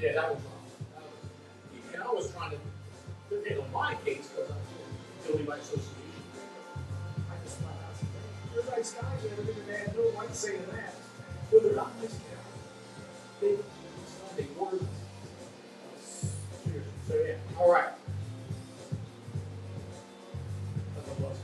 Yeah, that was wrong. And I was trying to handle my case because I was guilty by association. I just found out they're nice guys and everything, they had no right saying that. Well, they're not nice guys. They were. So yeah, all right. That's what it was.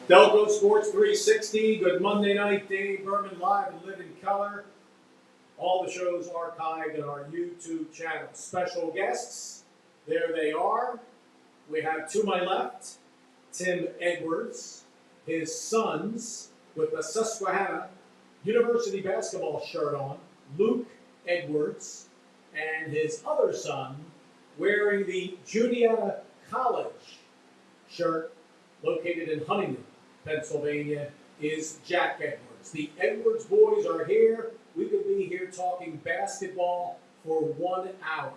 Delco Sports 360, good Monday night, Dave Burman live and live in color. All the shows archived in our YouTube channel. Special guests, there they are. We have to my left, Tim Edwards, his sons with the Susquehanna University basketball shirt on, Luke Edwards, and his other son wearing the Juniata College shirt located in Huntington, Pennsylvania, is Jack Edwards. The Edwards boys are here. We could be here talking basketball for 1 hour.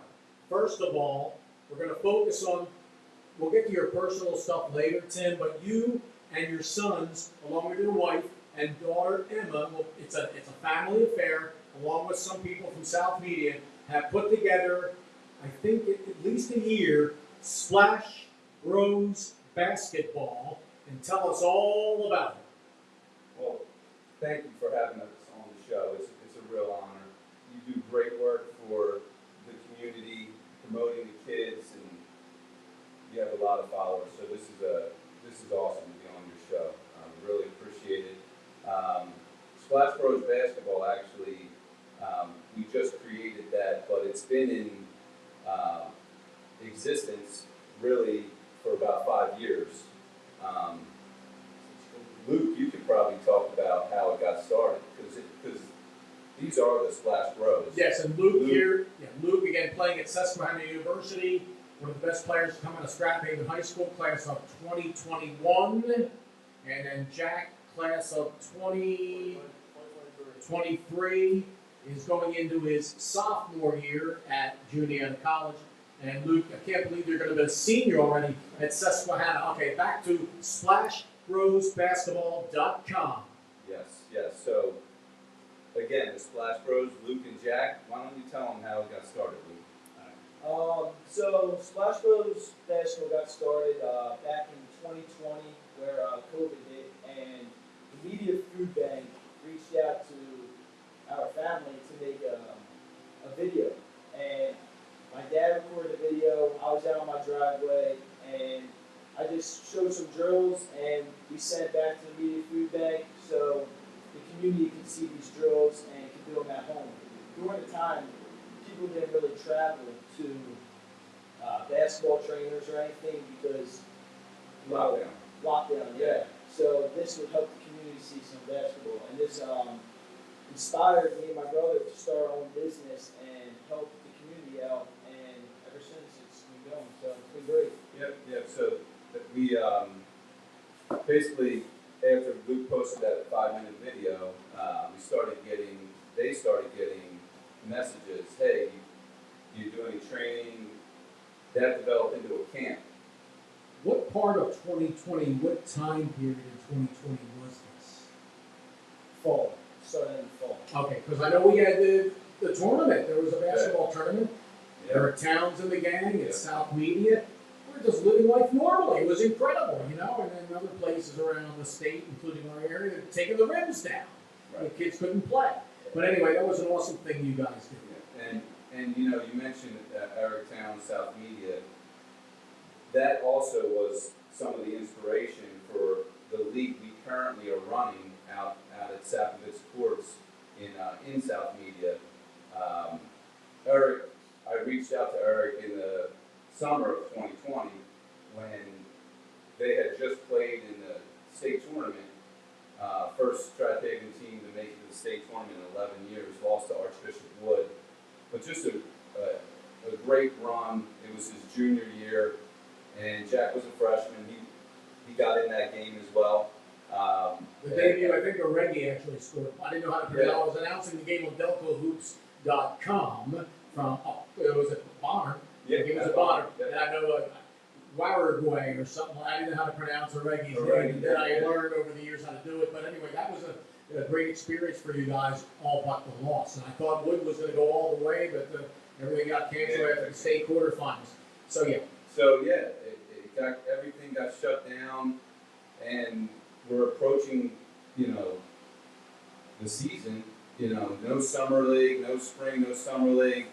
First of all, we're going to focus on, we'll get to your personal stuff later, Tim, but you and your sons, along with your wife and daughter Emma, well, it's a family affair, along with some people from South Media, have put together, I think at least a year, Splash Bros Basketball, and tell us all about it. Well, thank you for having us on the show. It's a real honor. You do great work for the community, promoting the kids, and you have a lot of followers. So this is awesome to be on your show. I really appreciate it. Splash Bros Basketball, actually, we just created that, but it's been in existence really for about 5 years. Luke, you could probably talk about how it got started, because these are the Splash Bros. Yes, and Luke here, Luke again playing at Susquehanna University, one of the best players to come out of Stratton Haven High School, class of 2021, and then Jack, class of 2023, is going into his sophomore year at Juniata College. And Luke, I can't believe you're going to be a senior already at Susquehanna. Okay, back to SplashBrosBasketball.com. Yes. So, again, the Splash Bros, Luke and Jack, why don't you tell them how it got started, Luke? So Splash Bros Basketball got started back in 2020, where COVID hit, and the Media Food Bank reached out to our family to make a video. And my dad recorded the video. I was out on my driveway, and I just showed some drills, and we sent it back to the Media Food Bank so the community could see these drills and could do them at home. During the time, people didn't really travel to basketball trainers or anything because lockdown, yeah. So this would help the community see some basketball, and this inspired me and my brother to start our own business and help the community out. And ever since, it's been going. So it's been great. Yep. So we basically, after Luke posted that 5-minute video, they started getting messages. Hey, you do any training? That developed into a camp. What part of 2020, what time period in 2020 was this? Fall. Started in the fall. Okay, because I know we had the tournament. There was a basketball tournament. Yeah. There were towns in the gang at South Media. We're just living life normally. It was incredible, And then other places around the state, including our area, taking the rims down. Right. The kids couldn't play. But anyway, that was an awesome thing you guys did. Yeah. And you mentioned Town, South Media. That also was some of the inspiration for the league we currently are running out at Sappovitz Sports in South Media. Eric, I reached out to Eric in the summer of 2020 when they had just played in the state tournament. First Strathaven team to make it to the state tournament in 11 years, lost to Archbishop Wood. But just a great run. It was his junior year, and Jack was a freshman. He got in that game as well. The debut, I think Oregi actually scored. I didn't know how to pronounce it. I was announcing the game on DelcoHoops.com from, it was at Bonner. Yeah, it was at Bonner. Yeah. And I know Waragway or something. I didn't know how to pronounce Oregi's name. Oregi, And then I yeah. learned over the years how to do it. But anyway, that was a great experience for you guys, all but the loss. And I thought Wood was going to go all the way, but everything got canceled after the state quarterfinals. So, yeah. Everything got shut down, and we're approaching, the season. No summer league, no spring, no summer league.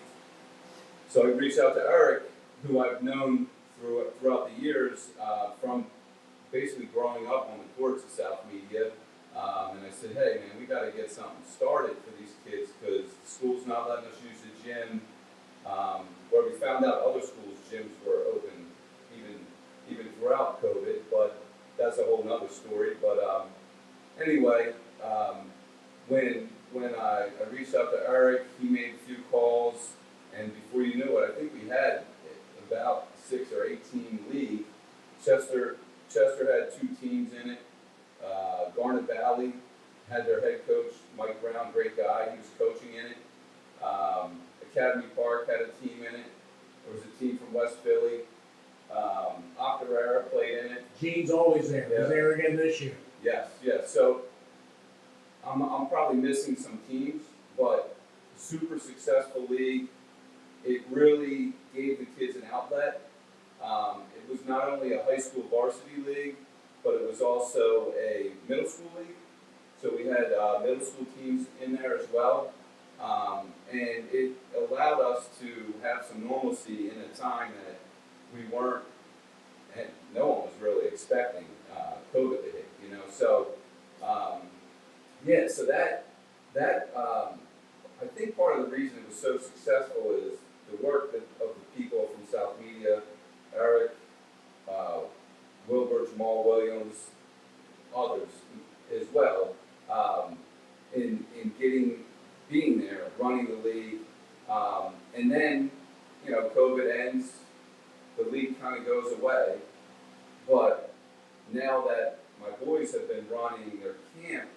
So I reached out to Eric, who I've known throughout the years from basically growing up on the courts of South Media. And I said, hey, man, we got to get something started for these kids because the school's not letting us use the gym. Where we found out other schools' gyms were open even throughout COVID, but that's a whole nother story. But anyway, when I reached out to Eric, he made a few calls, and before you knew it, I think we had about 6 or 8 team league. Chester had 2 teams in it. Garnet Valley had their head coach, Mike Brown, great guy. He was coaching in it. Academy Park had a team in it. There was a team from West Philly. Octorara played in it. Gene's always there. Yeah. He's there again this year. Yes. So I'm probably missing some teams, but super successful league. It really gave the kids an outlet. It was not only a high school varsity league, but it was also a middle school league. So we had middle school teams in there as well. And it allowed us to have some normalcy in a time that we weren't, and no one was really expecting COVID to hit, So, so that I think part of the reason it was so successful is the work of the people from South Media, Eric, Wilbur, Jamal Williams, others as well, in being there, running the league, and then, COVID ends, the league kind of goes away, but now that my boys have been running their camp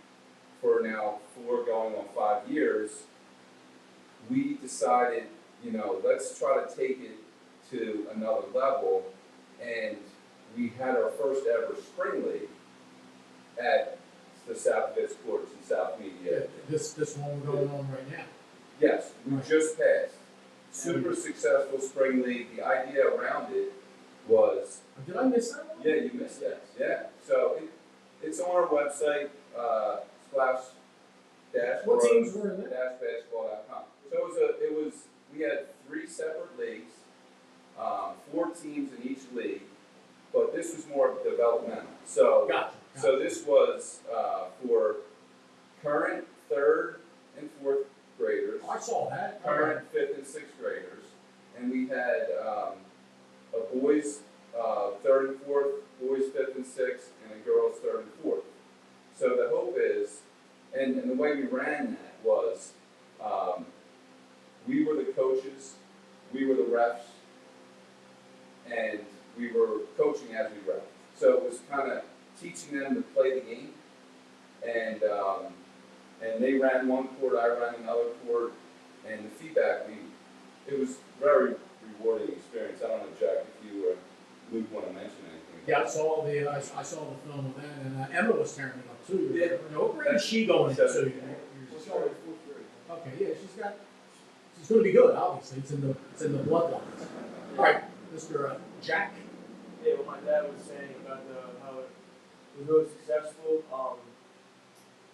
for now 4 going on 5 years, we decided, let's try to take it to another level, and we had our first ever spring league at the Sappovitz Sports in South Media. This one we're going on right now. Yes, we just passed. Super successful spring league. The idea around it was. Did I miss that one? Yeah, you missed that. Yeah. So it's on our website, splash-. What teams were in there? Basketball.com. So we had 3 separate leagues, 4 teams in each league, but this was more developmental. So. Gotcha. So this was for current 3rd and 4th graders. I saw that. Current 5th and 6th graders, and we had a boys 3rd and 4th, boys 5th and 6th, and a girls 3rd and 4th. So the hope is, and the way we ran that was, we were the coaches, we were the refs, and we were coaching as we ref. So it was kind of teaching them to play the game, and they ran one court, I ran another court, and the feedback, it was very rewarding experience. I don't know, Jack, if you or Luke want to mention anything. Yeah, I saw the film of that, and Emma was tearing it up too. Yeah. What grade is she going into? She's going to 4th grade. Okay, yeah, she's going to be good. Obviously, it's in the bloodlines. All right, Mr. Jack. Yeah, what my dad was saying about how it was really successful.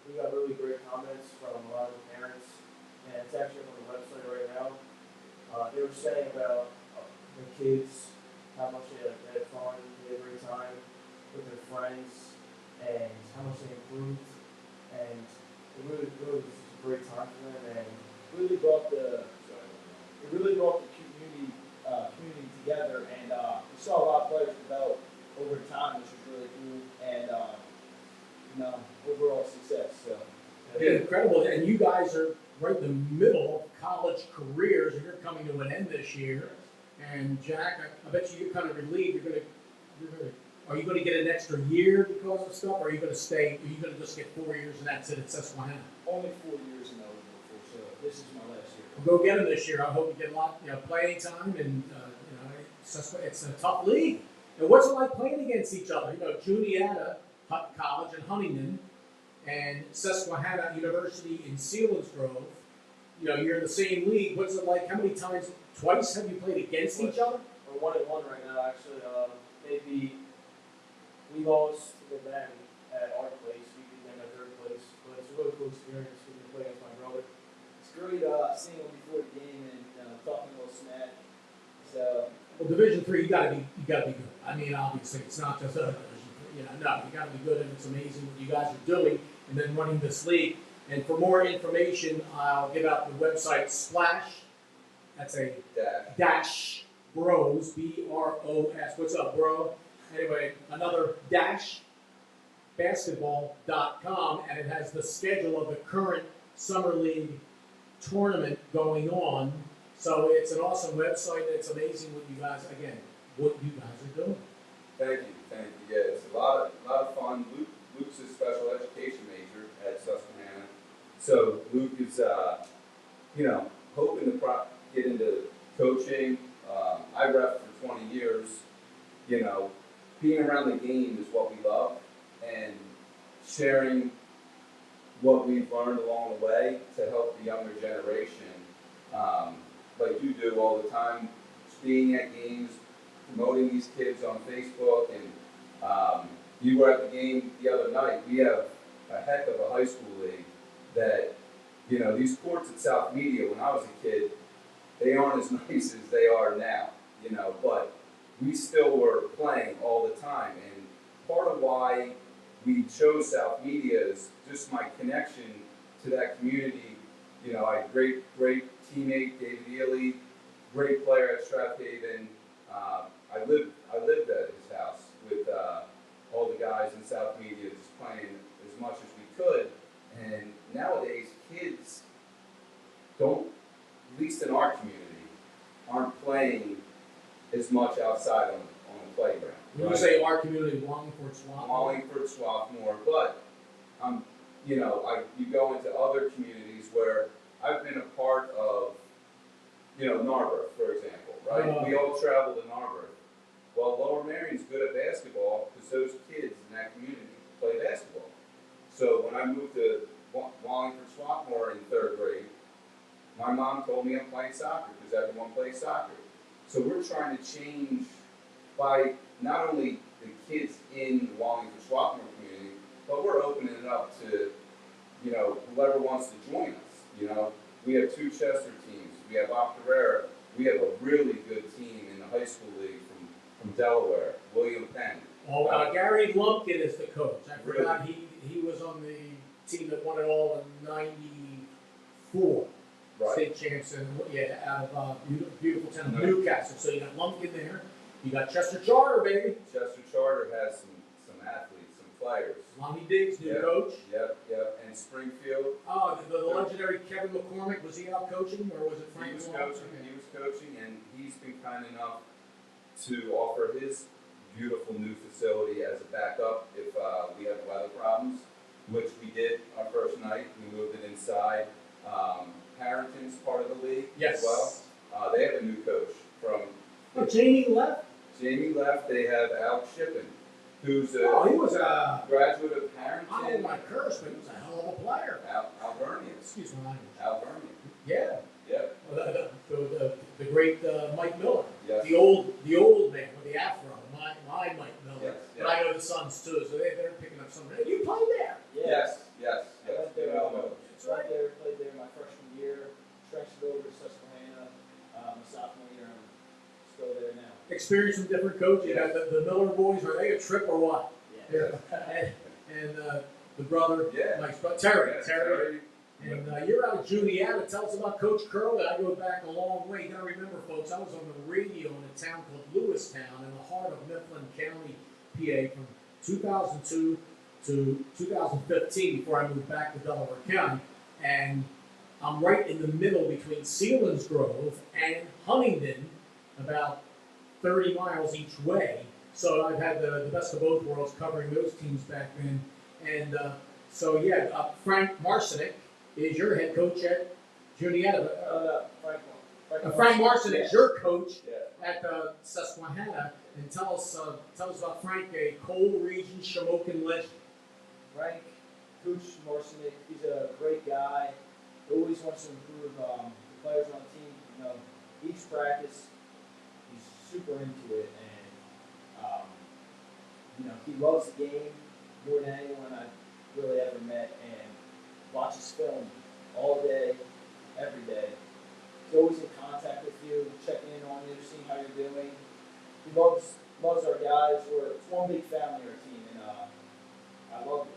We got really great comments from a lot of the parents, and it's actually on the website right now. They were saying about the kids, how much they had fun, they had a great time with their friends, and how much they improved. And really was just a great time for them, and Really brought the community together, and we saw a lot of players develop over time, which was really cool, and overall success. So Incredible. And you guys are right in the middle of college careers, and you're coming to an end this year. And Jack, I bet you're kind of relieved. Are you going to get an extra year because of stuff, or are you going to stay? Are you going to just get 4 years and that's it at Susquehanna? only 4 years in eligible for, so this is my last year. Well, go get them this year. I hope you get a lot, playing time, and it's a tough league. And what's it like playing against each other? Juniata College in Huntington and Susquehanna University in Selinsgrove. You're in the same league. What's it like? How many times? Twice have you played against each other? we're 1-1 right now. Actually, we lost to the men at our place. We beat them at third place, but it's a really cool experience. We can play against my brother. It's great seeing them before the game and talking a little smack. So Well, Division III, you gotta be good. I mean, obviously, it's not just a Division III. No, you gotta be good, and it's amazing what you guys are doing, and then running this league. And for more information, I'll give out the website Splash. That's a dash bros, BROS. What's up, bro? Anyway, another dash basketball.com, and it has the schedule of the current Summer League tournament going on. So it's an awesome website. It's amazing what you guys are doing. Thank you. Yeah, it's a lot of fun. Luke's a special education major at Susquehanna, so Luke is hoping to get into coaching. I ref for 20 years. Being around the game is what we love, and sharing what we've learned along the way to help the younger generation, like you do all the time, being at games, promoting these kids on Facebook, and you were at the game the other night. We have a heck of a high school league that, these courts at South Media, when I was a kid, they aren't as nice as they are now, but we still were playing all the time. And part of why we chose South Media is just my connection to that community. I had great teammate, David Ely, great player at Strathaven. I lived at his house with all the guys in South Media, just playing as much as we could. And nowadays, kids don't, at least in our community, aren't playing as much outside on the playground. When you say our community, Wallingford, Swarthmore, but you go into other communities where I've been a part of, Narberth, for example, right? We all travel to Narberth. Well, Lower Marion's good at basketball because those kids in that community play basketball. So when I moved to Wallingford, Swarthmore in third grade, my mom told me I'm playing soccer because everyone plays soccer. So we're trying to change by not only the kids in the Wallingford, Swarthmore community, but we're opening it up to, whoever wants to join us. We have 2 Chester teams. We have Octorara. We have a really good team in the high school league from Delaware, William Penn. Gary Lumpkin is the coach. I forgot he was on the team that won it all in '94. Right. State champs, out of beautiful town of Newcastle. So you got Lumpkin there. You got Chester Charter, baby. Chester Charter has some athletes, some players. Lonnie Diggs, new coach. Yep. And Springfield. Oh, the legendary Kevin McCormick, was he out coaching, or was it Frank? He was coaching, and he's been kind enough to offer his beautiful new facility as a backup if we have weather problems, which we did our first night. We moved it inside. Harrington's part of the league as well. They have a new coach from. Oh, Jamie left. They have Alex Shippen, who's he was a graduate of Harrington. I don't want to curse, but he was a hell of a player. Alvernia. Excuse my language. Alvernia. Yeah. Yep. The great Mike Miller. Yes. The old man with the afro. My Mike Miller. Yes. But I know the Sons too, so they're picking up some. You played there. Yes. I went there, played there my freshman year, transferred over to Susquehanna, my sophomore year, I'm still there now. Experience some different coaches. You got the Miller boys. Are they a trip or what? Yeah. And the brother, Yeah. Mike's brother, Terry. Yeah, Terry. And you're out of Juniata. Tell us about Coach Curley. I go back a long way. You got to remember, folks, I was on the radio in a town called Lewistown in the heart of Mifflin County, PA, from 2002 to 2015 before I moved back to Delaware County. And I'm right in the middle between Selinsgrove and Huntingdon, about 30 miles each way. So I've had the best of both worlds covering those teams back then. And Frank Marcinick is your head coach at Juniata. Frank Marcinick is your coach at Susquehanna. And tell us about Frank, a Coal Region Shamokin legend. Frank, Coach Marcinick, he's a great guy. Always wants to improve the players on the team. You know, each practice, he's super into it, and he loves the game more than anyone I've really ever met, and watches film all day, every day. He's always in contact with you, checking in on you, seeing how you're doing. He loves our guys. It's one big family, our team, and I love it.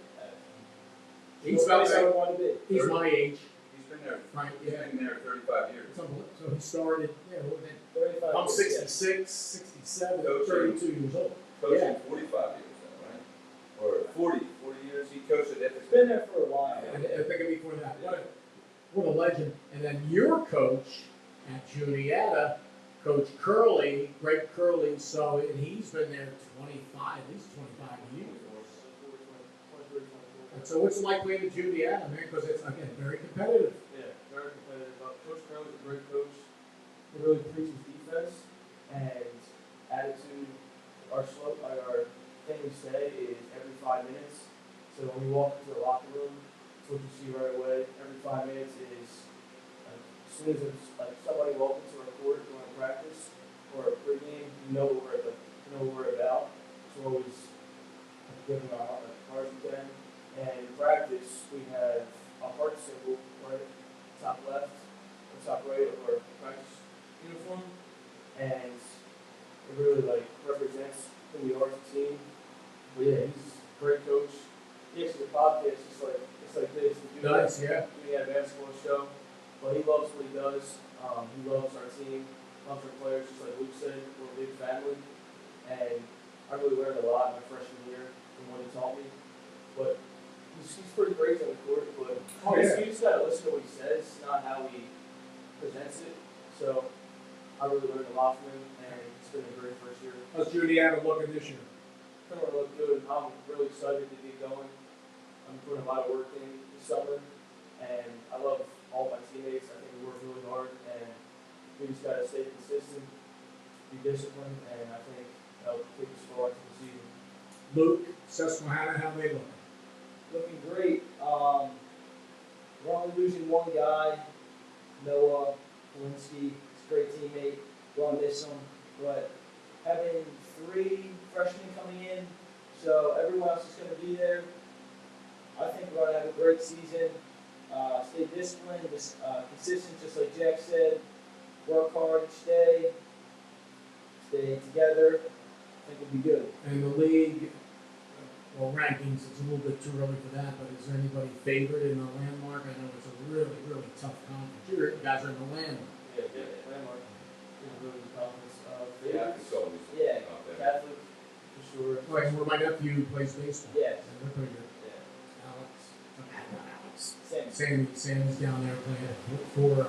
He's about I want to be. He's my age. He's been there. Frank, He's been there 35 years. So he started, what was it? 35 I'm years, 66, 67, Coaching. 32 years old. Coaching Yeah. 45 years now, right? Or 40 years. He coached at He's been there for a while. I think of before that. What a legend. And then your coach at Juniata, Coach Curley, Greg Curley, and he's been there at least 25 years. And so what's it like playing at Juniata, man? Because it's, again, very competitive. Yeah, very competitive. Coach Curley's a great coach. He really preaches defense and attitude. Our thing we say is every 5 minutes. So when we walk into the locker room, it's what you see right away. Every 5 minutes is as soon as it's somebody walks into our court during practice or a pregame, you know what we're about. So we're always giving our hearts to them. And in practice, we have a heart symbol right top left or top right of our practice uniform, and it really represents who we are as a team. But yeah, he's a great coach. He has a podcast just like this. Nice, yeah. We had a basketball show, but he loves what he does. He loves our team, loves our players, just like Luke said. We're a big family, and I really learned a lot in my freshman year from what he taught me. But he's pretty crazy on the court, but you just gotta listen to what he says, not how he presents it. So I really learned a lot from him, and it's been a great first year. How's Juniata looking this year? It's gonna look good. I'm really excited to get going. I'm putting a lot of work in this summer, and I love all my teammates. I think we work really hard, and we just gotta stay consistent, be disciplined, and I think that'll take us far into the season. Luke, Susquehanna, how they looking? Looking great. We're only losing one guy, Noah Kowinski. He's a great teammate. We're gonna miss him, but having 3 freshmen coming in, so everyone else is going to be there. I think we're going to have a great season. Stay disciplined, consistent, just like Jack said. Work hard each day. Stay together. I think we'll be good. And the league, rankings, it's a little bit too early for that, but is there anybody favored in the landmark? I know it's a really, really tough conference. You guys are in the landmark. Yeah, landmark. Really good conference. Yeah, it's always Yeah, out there. Catholic, For sure. Right, where my nephew plays baseball. yes. And they're pretty good. Yeah. Alex. Same. Sammy's down there playing for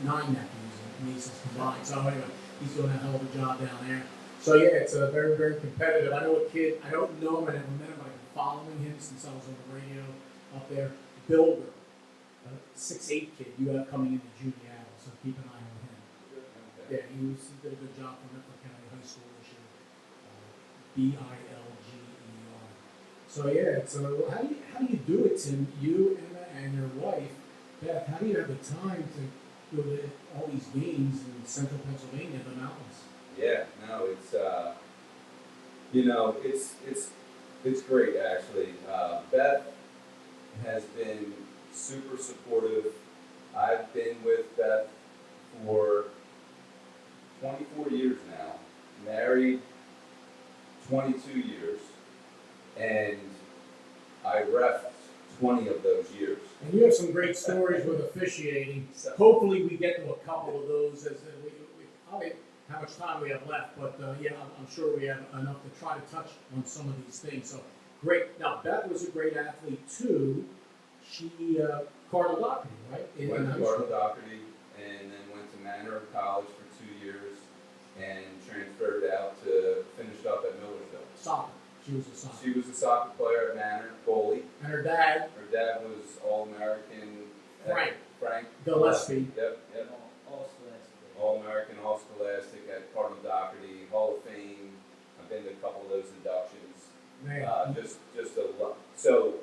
9 nephews and nieces combined. So anyway, he's doing a hell of a job down there. So yeah, it's a very, very competitive. I know a kid, I don't know him, I never met him, but I've been following him since I was on the radio up there. Builder, a 6'8" kid you have coming into Juniata, so keep an eye on him. Yeah, he did a good job for Mifflin County High School this year. Bilger. So yeah, so how do you do it, Tim? You, Emma, and your wife, Beth. How do you have the time to go to all these games in central Pennsylvania, the mountains? Yeah, no, it's great actually. Beth has been super supportive. I've been with Beth for 24 years now, married 22 years, and I reffed 20 of those years. And you have some great stories with officiating. So, Hopefully, we get to a couple of those as we I don't know how much time we have left, but yeah, I'm sure we have enough to try to touch on some of these things. So great. Now, Beth was a great athlete too. She Cardinal Doherty, right? went to high school. Cardinal Doherty and then went to Manor College for 2 years and transferred out to finish up at Millersville. Soccer. She was a soccer. She was a soccer player at Manor, goalie. And her dad, Her dad was All-American. Frank Gillespie. Yep. All scholastic. All-American, All-Scholastic at Cardinal Doherty, Hall of Fame. I've been to a couple of those inductions. Man, Just a lot. So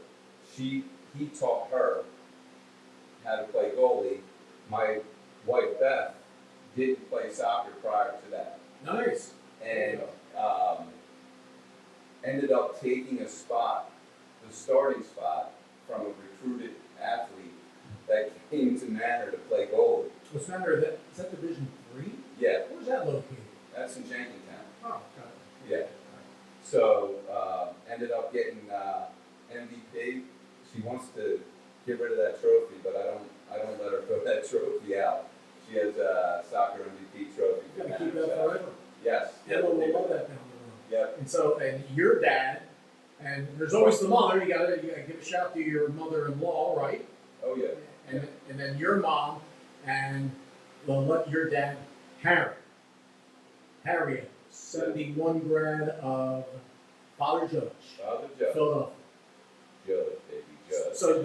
he taught her how to play goalie. My wife Beth didn't play soccer prior to that, nice. and ended up taking a spot, the starting spot, from a recruited athlete that came to Manor to play goalie. What's the matter? Is that Division III? Yeah, Where's that located? that's in Jenkintown. Oh, got it. Yeah. So ended up getting MVP. She wants to get rid of that trophy, but I don't let her throw that trophy out. She has a soccer MVP trophy. You for gotta keep Manor, that so- forever. Yes. Everyone will love that down the road. Yep. And so, and your dad, and there's always the mother. You gotta give a shout to your mother-in-law, right? Oh yeah. And then your mom, and your dad, Harriet, 71 grad of Father Judge, Father Judge. Philadelphia. Judge, baby, Judge. So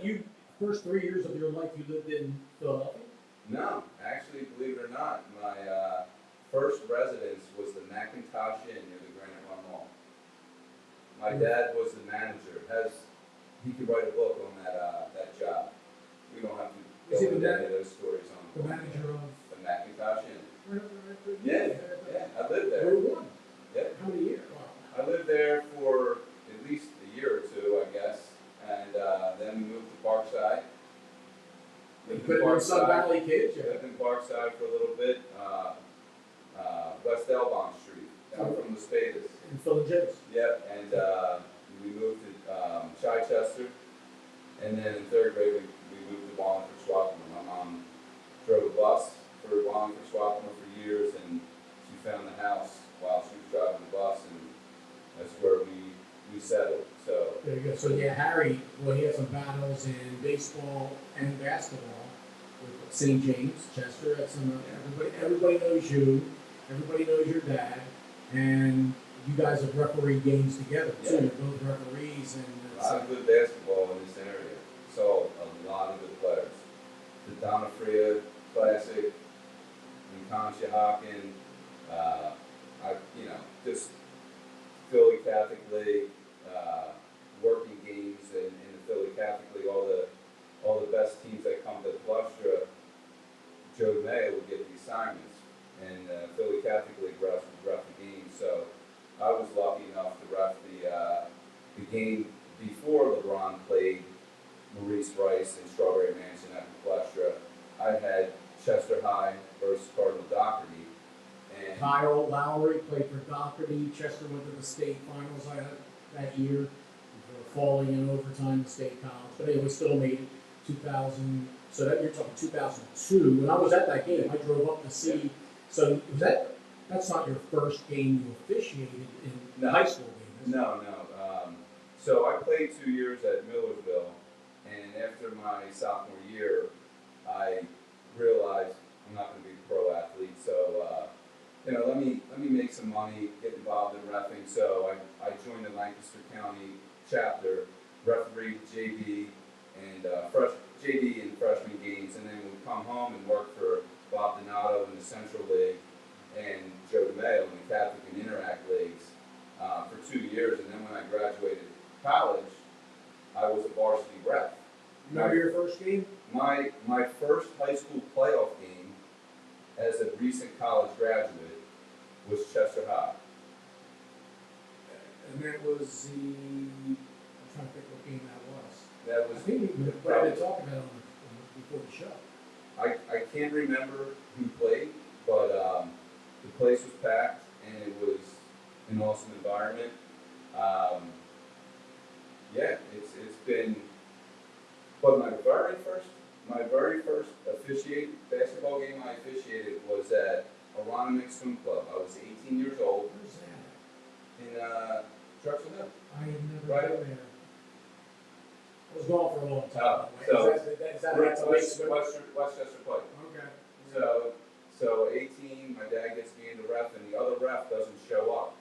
you first 3 years of your life you lived in Philadelphia? No, actually, believe it or not, my first residence was the Macintosh Inn near the Granite Run Mall. My dad was the manager. He could write a book on that job. We don't have to Is he go the into man- any of those stories on The manager of the Macintosh Inn. Yeah. Yeah, I lived there. Route 1. Yeah. How many years? Wow. I lived there for at least a year or two, I guess, and then we moved to Parkside. You could have been Sun Valley kids, yeah. Lived in Parkside for a little bit, West Elbon Street, down from the Spadis. In Philadelphia. Yep, and we moved to Chichester, and then in third grade we moved to Wallingford, Swakopmund. My mom drove a bus for Wallingford, Swakopmund for years, and she found the house while she was driving the bus, and that's where we settled. So There you go. So yeah, Harry, well, he had some battles in baseball and basketball with St. James, Chester. That's everybody knows you. Everybody knows your dad, and you guys have refereed games together too. Yeah. You're both referees, and a lot of good basketball in this area. Saw a lot of good players. The Donafria Classic, and Conshohocken, just Philly Catholic League, working games in the Philly Catholic League, all the best teams that come to Flustra, Joe Mayo would get the assignments, and Philly Catholic League refs would ref the game. So I was lucky enough to ref the game before LeBron played Maurice Rice and Strawberry Mansion at Flustra. I had Chester High versus Cardinal Doherty, and Kyle Lowry played for Doherty. Chester went to the state finals that year, before falling in overtime in state college. But anyway, still made it. 2000. So that you're talking 2002. When I was at that game, I drove up to see. So was that's not your first game you officiated in No. high school game, is it? No. So I played 2 years at Millersville, and after my sophomore year, I realized I'm not going to be a pro athlete. So let me make some money, get involved in reffing. So I joined the Lancaster County chapter, refereed JV and JV and freshman games, and then would come home and work for Bob Donato in the Central League and Joe DeMayo in the Catholic and Interact leagues for 2 years. And then when I graduated college, I was a varsity ref. Remember your first game? My first high school playoff game as a recent college graduate was Chester High. And that was I'm trying to think what game that was. That I was think we probably talked about it before the show. I can't remember who played, but the place was packed and it was an awesome environment. It's been But my very first basketball game I officiated was at Aronimink Swim Club. I was 18 years old Where's that? in Drexel Hill. I have never Right. been there. I was gone for a long Oh, time. so- Is that that's a big swim? Westchester Pike. Okay. So 18, my dad gets me into ref, and the other ref doesn't show up.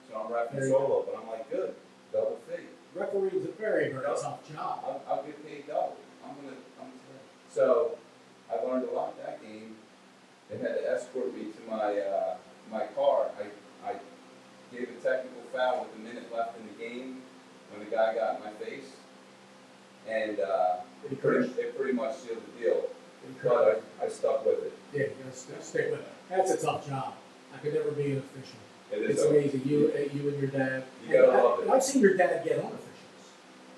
So I'm There refing you solo, but I'm like, good, double fee. Referee is a very, very tough job. I'll get paid double. So I learned a lot that game. They had to escort me to my car. I gave a technical foul with a minute left in the game when the guy got in my face, and it pretty much sealed the deal. But I stuck with it. Yeah, you gotta stick with it. That's a tough job. I could never be an official. It It's is. amazing. You and your dad. You gotta love it. I've seen your dad get on officials.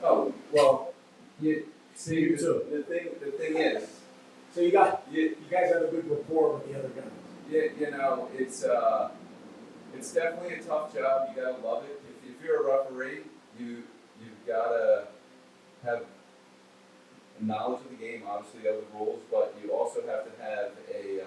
Oh well, you see. You too. The thing is, So you guys you have a good rapport with the other guys. you know it's definitely a tough job. You gotta love it. If you're a referee, you've gotta have knowledge of the game, obviously of the rules, but you also have to have a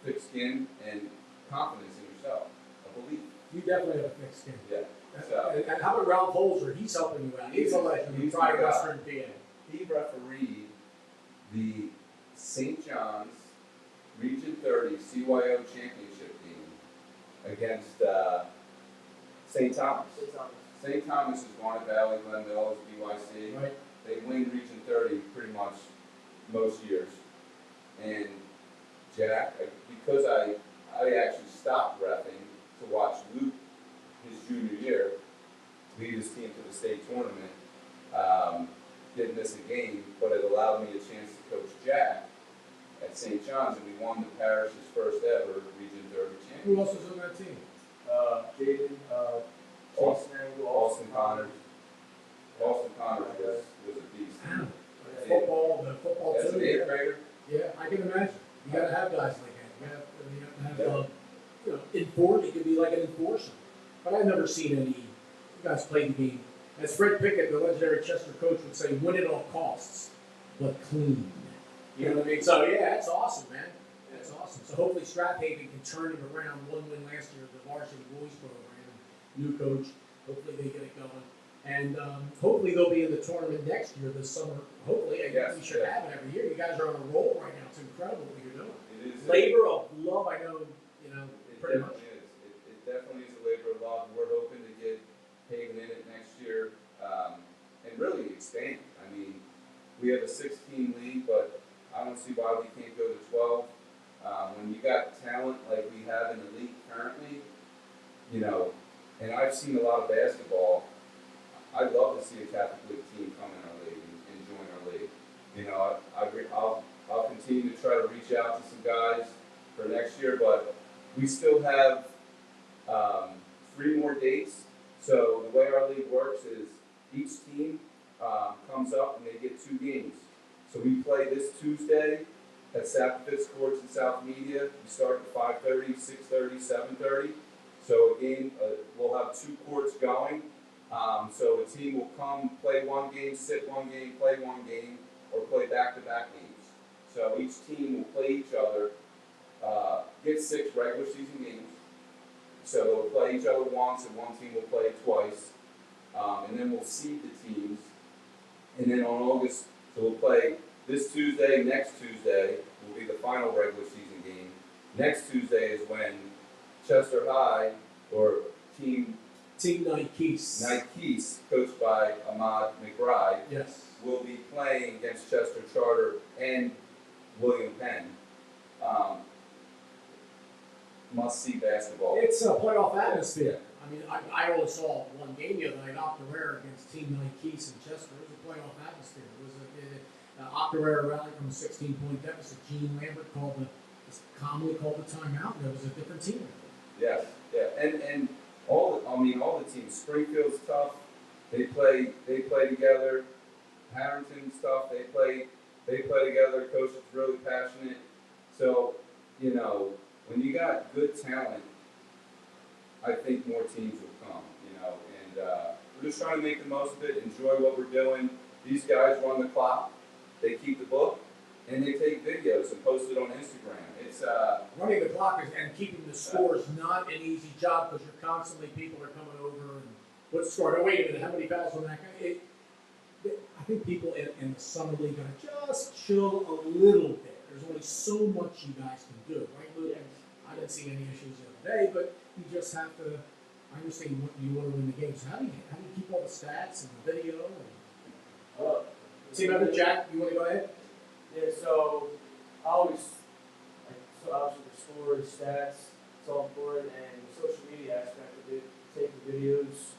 thick skin and confidence in yourself, a belief. You definitely have a thick skin. Yeah. So And how about Ralph Holzer? He's helping you out. He's a legend. He's Pride my guy. Western PA. he refereed the St. John's Region 30 CYO Championship game against St. Thomas. Say Thomas. St. Thomas is Garnet Valley, Glen Mills, BYC. Right. They win Region 30 pretty much most years. And Jack, because I actually stopped reffing to watch Luke his junior year lead his team to the state tournament, didn't miss a game, but it allowed me a chance to coach Jack at St. John's, and we won the parish's first ever Region 30 championship. Who else was on that team? Jaden, Austin, Jason Angle, Austin Connors. Austin Connors was a beast. Wow. Yeah. The football As too. an eighth grader, Yeah, I can imagine. You gotta have guys like that. You have to have, you could be like an enforcer. But I've never seen any, you guys play the game. As Fred Pickett, the legendary Chester coach, would say, win at all costs, but clean. You know what I mean? So, yeah, that's awesome, man. That's awesome. So hopefully Strathaven can turn it around. One win last year, the varsity boys program. New coach. Hopefully they get it going. And hopefully they'll be in the tournament next year, this summer. Hopefully, Yes, we should yes. have it every year. You guys are on a roll right now. It's incredible what you're doing. it is. Labor of love, I know, It pretty much. definitely is. It definitely is a labor of love. We're hoping to get Haven in it next year, and really expand. I mean, we have a 16 league, but I don't see why we can't go to 12. When you got talent like we have in the league currently, and I've seen a lot of basketball. I'd love to see a Catholic League team come in our league and join our league. I'll continue to try to reach out to some guys for next year, but we still have 3 more dates. So the way our league works is each team comes up and they get 2 games. So we play this Tuesday at Sapphire Courts in South Media. We start at 5:30, 6:30, 7:30. So again, we'll have 2 courts going. So a team will come, play 1 game, sit 1 game, play 1 game, or play back-to-back games. So each team will play each other, get 6 regular season games. So they'll play each other once, and one team will play twice. And then we'll seed the teams. And then on August, so we'll play this Tuesday, next Tuesday will be the final regular season game. Next Tuesday is when Chester High, or Team Nikes, coached by Ahmad McBride, Yes. will be playing against Chester Charter and William Penn. Must-see basketball. It's a playoff atmosphere. I mean, I only saw 1 game the other night, Octorara against Team Nikes in Chester. It was a playoff atmosphere. It was Octorara rallied from a 16-point deficit. Gene Lambert calmly called the timeout, and there was a different team. Yes, yeah, and all the teams. Springfield's tough. They play together. Harrington's tough. They play together. Coach is really passionate. So, when you got good talent, I think more teams will come. And we're just trying to make the most of it. Enjoy what we're doing. These guys run the clock, they keep the book, and they take videos and post it on Instagram. It's running the clock and keeping the score is not an easy job because you're constantly, people are coming over and what's the score? Oh, wait a minute, how many fouls on that guy? I think people in the summer league gotta just chill a little bit. There's only so much you guys can do, right, Luke? Yes. I didn't see any issues the other day, but you just have to. I understand you want to win the game. So how do you keep all the stats and the video? Team member Jack, you want to go ahead? Yeah, so I always, so obviously the scores, stats, it's all important, and the social media aspect of it, take the videos,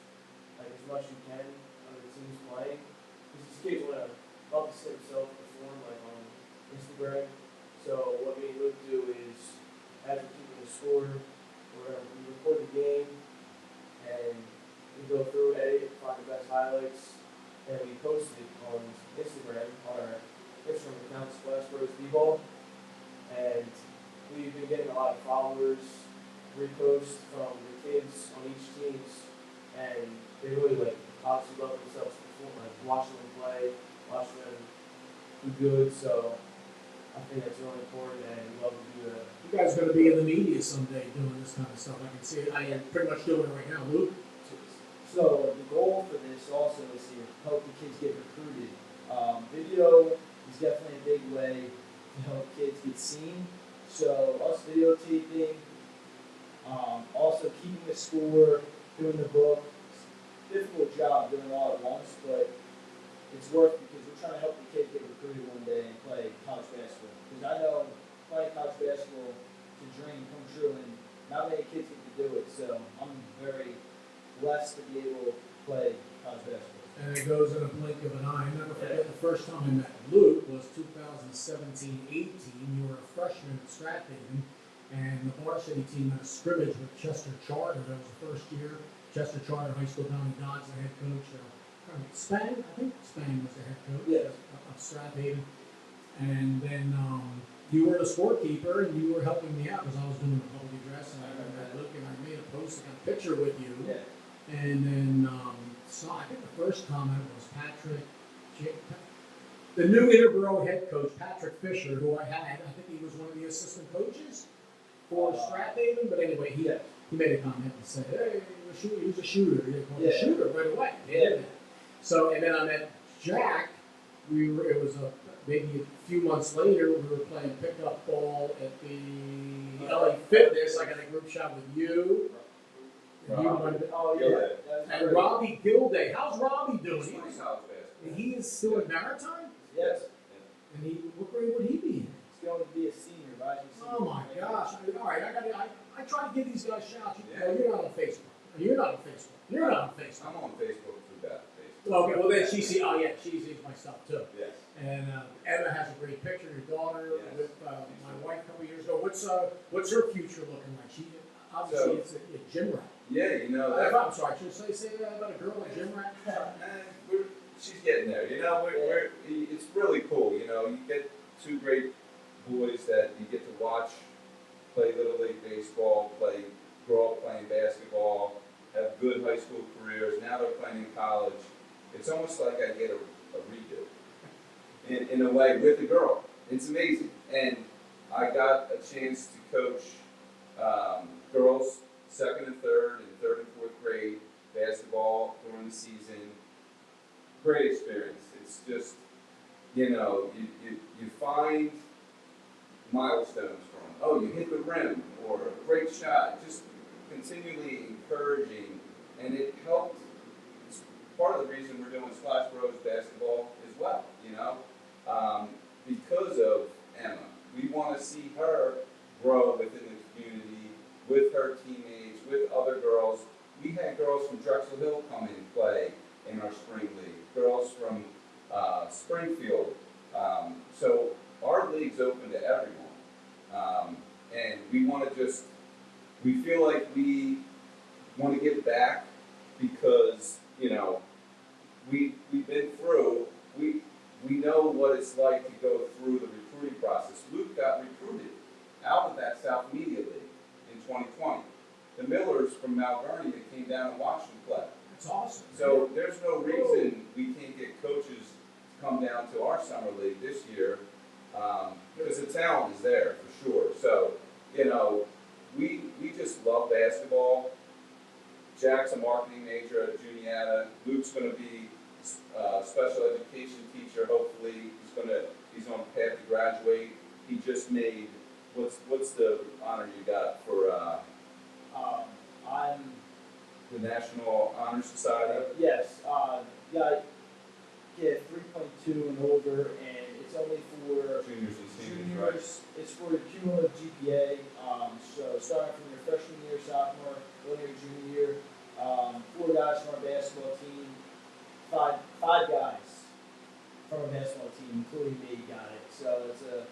like as much as you can of the teams playing. Because these kids want to help themselves perform, like on Instagram. So what me and Luke do is, as we're keeping the score, we record the game, and we go through, edit, find the best highlights, and we post it on Instagram, on our Instagram account, Splash Bros B-Ball. And we've been getting a lot of followers, reposts from the kids on each team, and they really like obviously love themselves perform, like watching them play, watching them do good. So I think that's really important, and we love to do that. You guys are going to be in the media someday doing this kind of stuff. I can see it. I am pretty much doing it right now, Luke. So the goal for this also is to help the kids get recruited. Video is definitely a big way to help kids get seen. So us videotaping, also keeping the score, doing the book. It's a difficult job doing it all at once, but it's worth it because we're trying to help the kids get recruited one day and play college basketball. Because I know playing college basketball is a dream come true, and not many kids get to do it. So I'm very blessed to be able to play college basketball. And it goes in a blink of an eye. I never forget the first time I met Luke was 2017-18. You were a freshman at Strathaven, and the varsity team had a scrimmage with Chester Charter. That was the first year. Chester Charter High School, Donnie Dodge, the head coach. Spang, I think Spang was the head coach of Strathaven. And then you were the scorekeeper, and you were helping me out because I was doing the public address, and I remember Luke, and I made a post, I got a picture with you. Yeah. And then I think the first comment was Patrick, the new Interborough head coach, Patrick Fisher, who I had. I think he was one of the assistant coaches for Strathaven. But anyway, he made a comment and said, "Hey, he was a shooter. He called a shooter right away." Yeah. So, and then I met Jack. It was maybe a few months later. We were playing pickup ball at the LA Fitness. I got a group shot with you. And Robbie Gilday. How's Robbie doing? He is still at Maritime? Yes. And what grade would he be in? He's going to be a senior, rising senior. Oh my gosh. All right, I try to give these guys shots. You're not on Facebook. You're not on Facebook. I'm on Facebook through that. Okay, well then she sees my stuff too. Yes. And Emma has a great picture, your daughter with my wife a couple years ago. What's her future looking like? She obviously it's a gym rat. Yeah, you know that. I'm sorry, should I say that about a girl, a gym rat? She's getting there. You know, it's really cool. You know, you get two great boys that you get to watch play Little League baseball, grow up playing basketball, have good high school careers. Now they're playing in college. It's almost like I get a redo in a way with a girl. It's amazing. And I got a chance to coach girls second and third and fourth grade basketball during the season. Great experience. It's just, you know, you find milestones from, you hit the rim, or a great shot, just continually encouraging, and it helped. It's part of the reason we're doing Splash Bros basketball as well, you know, because of Emma. We want to see her grow within the community, with her teammates, with other girls. We had girls from Drexel Hill come in and play in our spring league, girls from Springfield. So our league's open to everyone. And we want to we feel like we want to give back because, you know, we've been through, we know what it's like to go through the recruiting process. Luke got recruited out of that South Media League in 2020. The Millers from Mount Vernon came down and watched him play. That's awesome. So there's no reason we can't get coaches come down to our summer league this year, because the talent is there for sure. So, you know, we just love basketball. Jack's a marketing major at Juniata. Luke's going to be a special education teacher. Hopefully, he's on path to graduate. He just made what's the honor you got for I'm the National Honor Society? yes, got get 3.2 and over, and it's only for Juniors and seniors, right? juniors. It's for your cumulative GPA. So starting from your freshman year, sophomore, going to your junior year. 4 guys from our basketball team, five guys from our basketball team, including me, got it. So it's a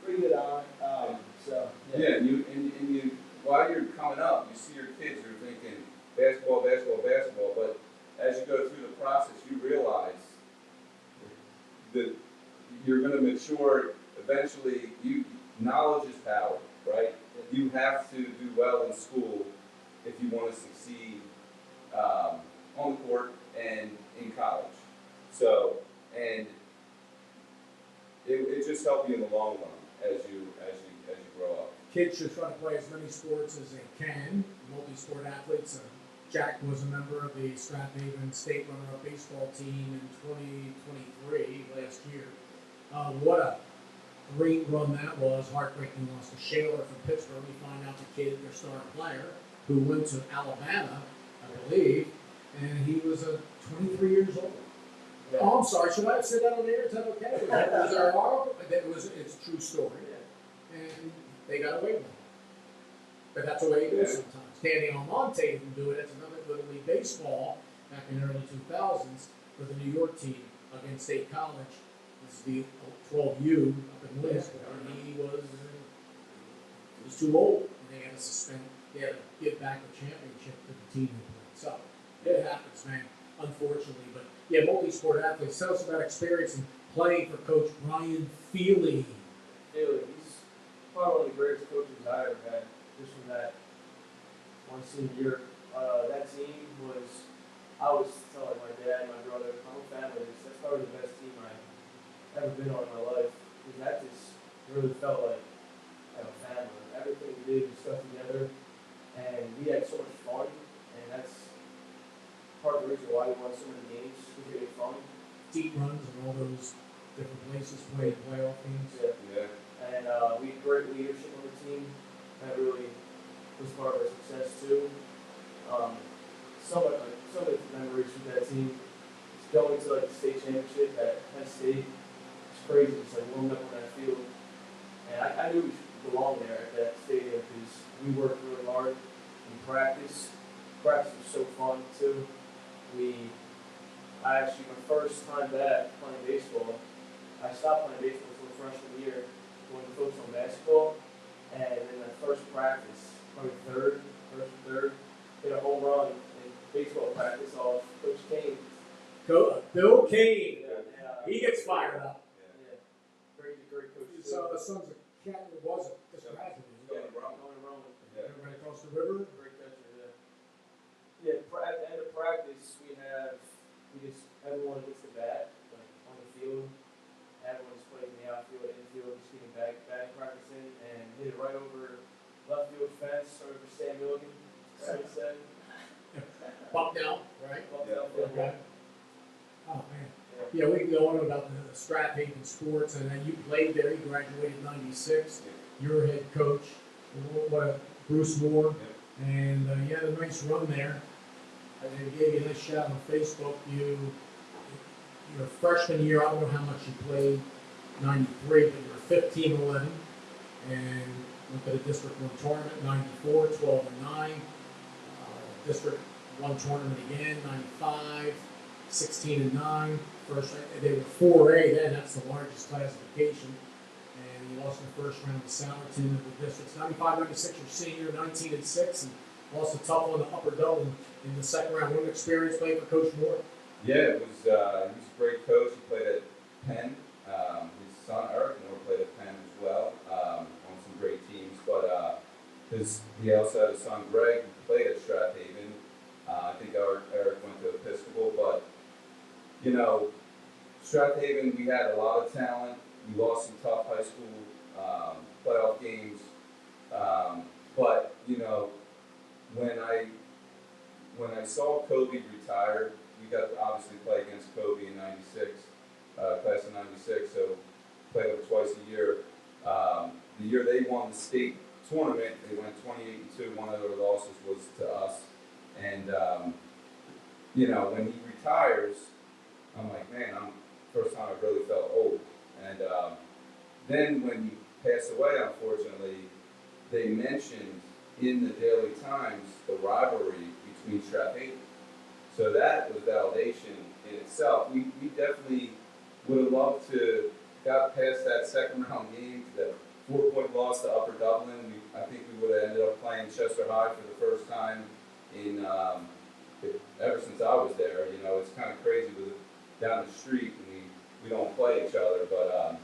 pretty good honor. So Yeah, and you while you're coming up, you see your kids are thinking basketball, basketball, basketball, but as you go through the process, you realize that you're going to mature. Eventually, knowledge is power, right? You have to do well in school if you want to succeed on the court and in college. So, and it just helps you in the long run as you grow up. Kids should try to play as many sports as they can, multi-sport athletes. Jack was a member of the Strathaven State runner-up baseball team in 2023 last year. What a great run that was. Heartbreaking loss to Shaler from Pittsburgh. We find out the kid, their star player, who went to Alabama, I believe, and he was 23 years old. yeah. Oh, I'm sorry. Should I have said that on air? Is that okay? Was there an article? It's a true story. And they got away with it. But that's the way it goes sometimes. Danny Almonte didn't do it. That's another Little League Baseball back in the early 2000s for the New York team against State College. This is the 12U up in Williamsport. And he was too old. And they had to suspend. They had to give back the championship to the team who played. So it happens, man. Unfortunately, but yeah, multi-sport athletes. Tell us about experience in playing for Coach Brian Feely. He's probably one of the greatest coaches I ever had. Just from that one senior year, that team was. I was telling my dad and my brother, my whole family, that's probably the best team I've ever been on in my life. Because that just really felt like a family. Everything we did, we stuck together, and we had so much fun. And that's part of the reason why we won so many games. We had fun. Deep runs and all those different places, playing playoff games. Yeah. And we had great leadership on the team. That really was part of our success too. Some of the memories with that team is going to like the state championship at Penn State. It's crazy. It's like warming up on that field, and I knew we belonged there at that stadium because we worked really hard in practice. Practice was so fun too. I actually, my first time back playing baseball, I stopped playing baseball until freshman year, going to focus on basketball. And in the first practice, probably first or third, hit a home run in baseball practice off Coach Kane. Bill Kane. Yeah, He gets fired up. Yeah, great coach. So the son's a cat that was just graduated. Going wrong. Yeah. Right across the river. Great catcher, yeah. Yeah, at the end of practice, everyone gets the bat, like on the field. Everyone just plays in the outfield, infield, just getting batting practicing, and hit it right over left field fence, over for Sam Milligan, said. Bucknell, right? Bucknell, Okay. Oh, man. Yeah, we can go on about the Strathaven Sports, and then you played there. You graduated in '96. You're head coach. Bruce Moore. And you had a nice run there. And they gave you a nice shout on Facebook. Your freshman year, I don't know how much you played, 93, but you were 15-11, and went to the District 1 tournament, 94, 12-9. District 1 tournament again, 95, 16-9. First, they were 4A then, that's the largest classification. And you lost in the first round to Sowerton of the districts. 95, 96, your senior, 19-6, and lost a tough one, the upper double in the second round. What an experience playing for Coach Moore. Yeah, he was a great coach. He played at Penn. His son Eric Moore played at Penn as well, on some great teams. But he also had a son Greg who played at Strathaven. I think Eric went to Episcopal, but Stratton Haven, we had a lot of talent. We lost some tough high school playoff games. But, you know, when I saw Kobe retired, we got to obviously play against Kobe in '96, class of '96, so played them twice a year. The year they won the state tournament, they went 28-2. One of their losses was to us. And, you know, when he retires, I'm like, man, first time I really felt old. And then when he passed away, unfortunately, they mentioned in the Daily Times the rivalry between Stratton Haven. So that was validation in itself. We definitely would have loved to got past that second round game, the 4-point loss to Upper Dublin. I think we would have ended up playing Chester High for the first time in ever since I was there. You know, it's kind of crazy with down the street and we don't play each other, but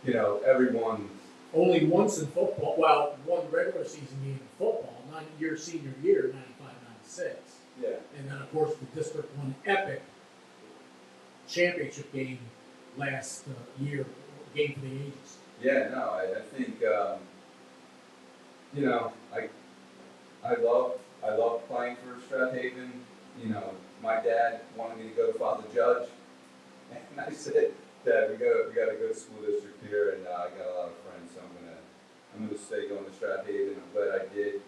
you know, everyone. Only once in football, well, one regular season game in football, not your senior year, 95-96. Yeah. And then, of course, the District 1 epic championship game last year, game for the ages. Yeah, no, I think, you know, I love playing for Stratton Haven. You know, my dad wanted me to go to Father Judge, and I said, Dad, we got a good school district here, and I got a lot of friends, so I'm gonna stay going to Stratton Haven. I'm glad I did.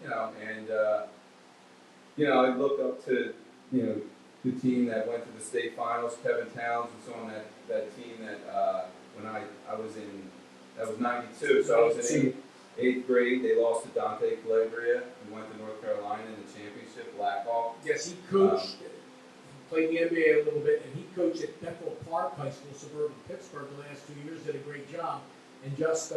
You know, and you know, I looked up to, you know, the team that went to the state finals. Kevin Towns was on that team that when I was in, that was '92, so I was in eighth grade. They lost to Dante Calabria, who went to North Carolina in the championship, Blackhawk. Yes, he coached, played the NBA a little bit, and he coached at Bethel Park High School, suburban Pittsburgh, the last 2 years, did a great job, and just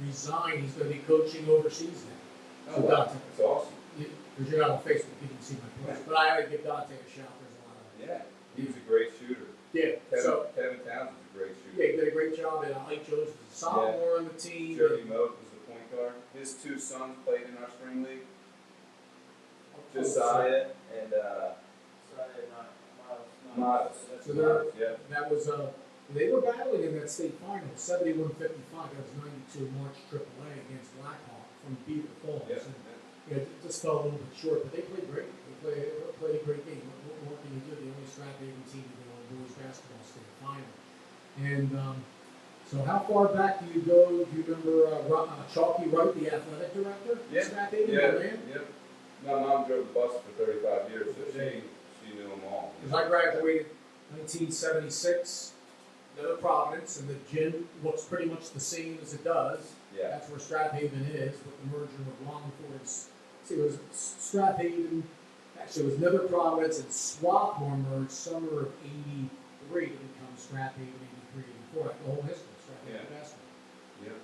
resigned. He's going to be coaching overseas now. Oh, So wow. Dante, That's awesome. because you're not on Facebook, you didn't see my post, but I would give Dante a shout. There's a lot of Yeah, he was a great shooter. Yeah, Kevin Towns was a great shooter. yeah, he did a great job. And Ike Jones was a sophomore on the team. Jeremy Moat was the point guard. His two sons played in our spring league. Josiah and Miles. So that was they were battling in that state final, 71-55. That was '92 March AAA against Blackhawk from Beaver Falls. Yeah. And, you know, it just fell a little bit short, but they played great. They played a great game. What more can you do? The only Stratton Haven team to go on boys basketball state final. And so, how far back do you go? Do you remember Chalky Wright, the athletic director? Yeah. Stratton Haven, Yeah. My mom drove the bus for 35 years, so she knew them all. Because I graduated 1976, another Providence, and the gym looks pretty much the same as it does. Yeah. That's where Stratton Haven is, with the merger with Longford. See, it was Stratton Haven, actually it was Nether Providence and Swarthmore merged summer of '83 to become Stratton Haven '83, '84. Like the whole history of Stratton Haven basketball. Yep.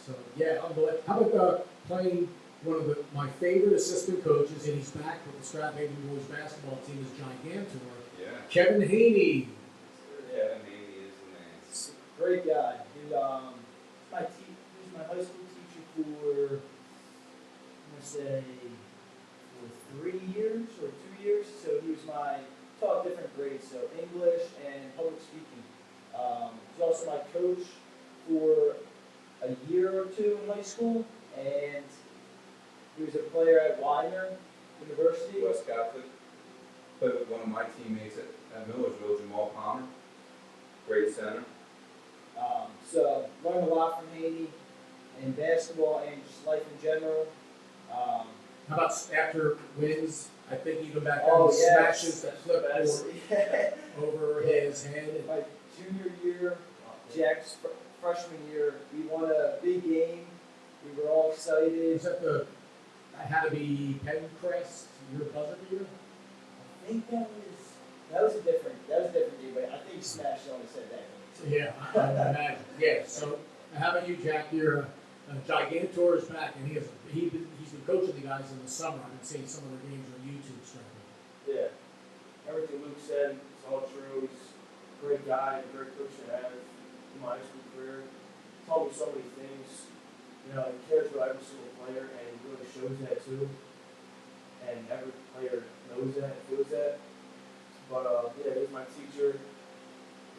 So yeah, unbelievable. How about playing one of my favorite assistant coaches, and he's back with the Stratton Haven boys basketball team, is Gigantor. Yeah. Kevin Haney. Kevin Haney is the man. Great guy. He was my high school teacher for, I'm gonna say, for 3 years or 2 years. So he was taught different grades, so English and public speaking. He's also my coach for a year or two in high school, and he was a player at Weimar University. West Catholic. Played with one of my teammates at Millersville, Jamal Palmer. Great center. So learned a lot from Haney in basketball and just life in general. How about after wins? I think even back Oh, then, yes. smashes that clipboard over his head. My junior year, Jack's freshman year, we won a big game. We were all excited. Is that that had to be Pencrest, your buzzer beater? I think that was a different game, but I think Smash only said that. Yeah, I would imagine. Yeah. So how about you, Jack? You're Gigantor is back, and he's been coaching the guys in the summer. I've been seeing some of their games on YouTube stuff. Yeah. Everything Luke said is all true. He's a great guy, a great coach to have in my high school career. Taught me so many things. You know, he cares about every single player, and he really shows that too. And every player knows that and feels that. But yeah, he was my teacher,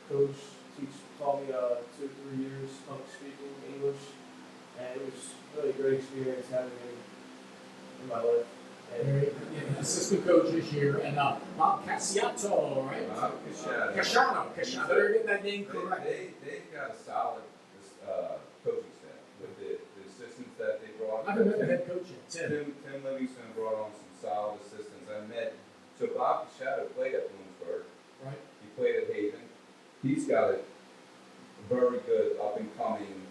coach, taught me 2 or 3 years public speaking, English, and it was really a great experience having him in my life. And assistant coach this year, and Bob Cassiato, right? Cashano. Better get that name correct. They've got a solid coaching staff with the assistants that they brought. I haven't met the head coach yet, Tim. Tim Livingston brought on some solid assistants. So Bob Cashano played at Bloomsburg. Right. He played at Haven. He's got a very good up and coming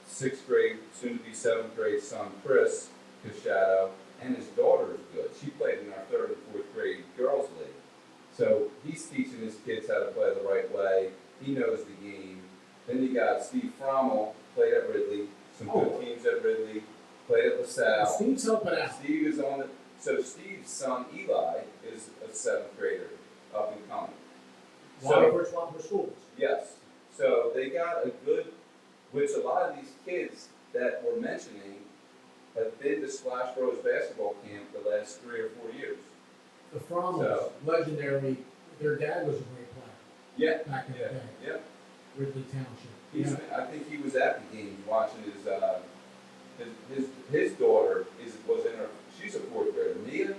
6th grade, soon to be 7th grade son, Chris Cashano. And his daughter is good. She played in our 3rd and 4th grade girls league. So he's teaching his kids how to play the right way. He knows the game. Then you got Steve Frommel, played at Ridley. Some good teams at Ridley. Played at LaSalle. Steve's helping out. Steve is on it. So Steve's son Eli is a 7th grader, up and coming. Whopper schools. Yes. So they got a good, which a lot of these kids that we're mentioning have been to Splash Bros basketball camp the last 3 or 4 years. The Frommels, legendary. Their dad was a great player. Yeah. Back in the day. Yeah. Ridley Township. I think he was at the game watching his daughter was in her. She's a 4th grader. Mia,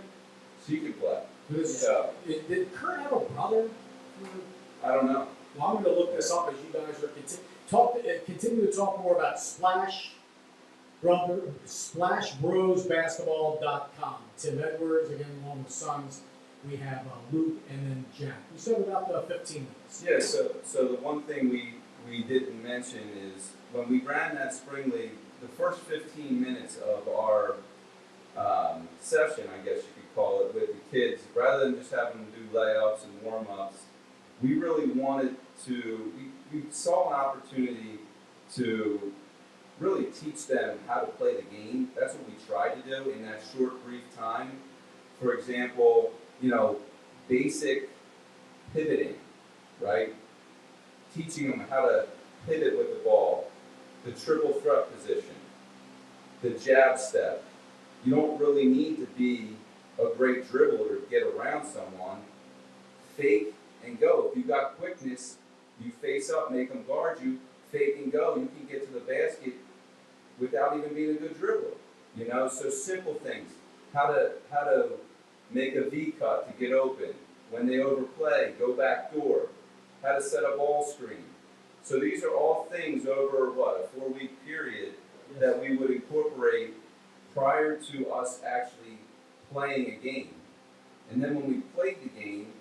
she can play. Did Kurt have a brother? I don't know. Well, I'm going to look this up as you guys are continue to talk more about SplashBrosBasketball.com. Tim Edwards, again, along with sons. We have Luke and then Jack. You said about 15 minutes. Yeah, so the one thing we didn't mention is when we ran that spring league, the first 15 minutes of our session, I guess you could call it, with the kids, rather than just having them do layups and warm-ups, we really wanted to, we saw an opportunity to really teach them how to play the game. That's what we tried to do in that short, brief time. For example, basic pivoting, right? Teaching them how to pivot with the ball, the triple threat position, the jab step. You don't really need to be a great dribbler to get around someone. Fake and go. If you got quickness, you face up, make them guard you, fake and go. You can get to the basket without even being a good dribbler. So simple things. How to make a V cut to get open. When they overplay, go back door. How to set a ball screen. So these are all things over a 4-week period that we would incorporate prior to us actually playing a game. And then when we played the game,